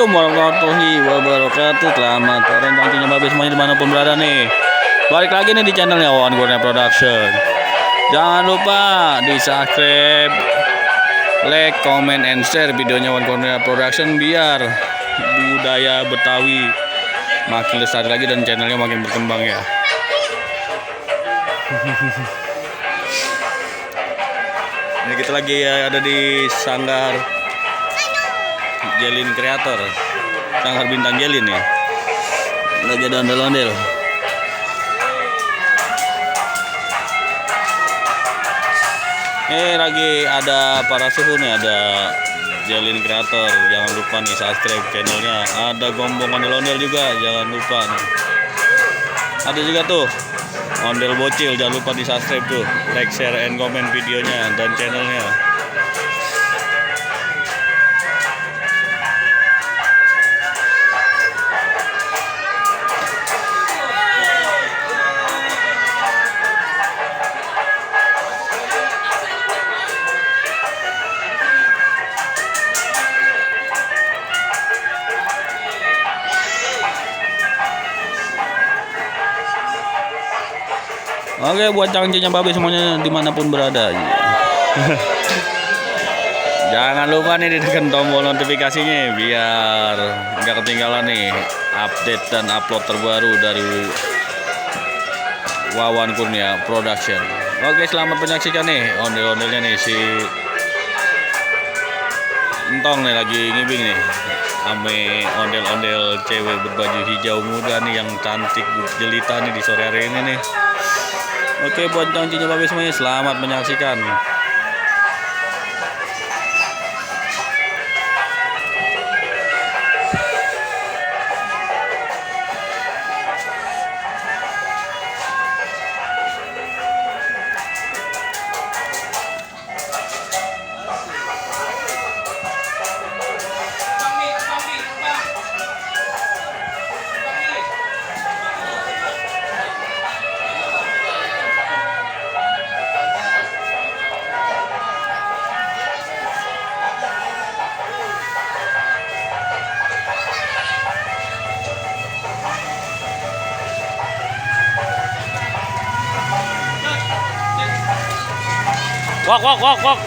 Assalamualaikum warahmatullahi wabarakatuh. Selamat sore tentunya babi semuanya dimanapun berada nih. Balik lagi nih di channelnya Wawan Kurnia Production. Jangan lupa di subscribe, like, comment, and share videonya Wawan Kurnia Production biar budaya Betawi makin lestari lagi dan channelnya makin berkembang ya. Ini kita lagi ada di Sanggar Jelin Kreator, Sanggar Bintang Jelin ya. Lagi ada ondel-ondel. Lagi ada para suhu nih, ada Jelin Kreator. Jangan lupa nih subscribe channelnya. Ada Gombong ondel-ondel juga, jangan lupa nih. Ada juga tuh ondel bocil, jangan lupa di subscribe tuh, like, share, and comment videonya dan channelnya. Oke, buat cangcinya babi semuanya dimanapun berada. Jangan lupa nih ditekan tombol notifikasinya biar nggak ketinggalan nih update dan upload terbaru dari Wawan Kurnia Production. Oke, selamat menyaksikan nih ondel-ondelnya nih, si Entong nih lagi ngibing nih. Ame ondel-ondel cewek berbaju hijau muda nih yang cantik jelita nih di sore hari ini nih. Oke, buat cangcinya babi semuanya selamat menyaksikan. Wak.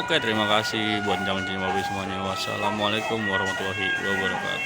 Oke, terima kasih buat cangcinya babi semuanya. Wassalamualaikum warahmatullahi wabarakatuh.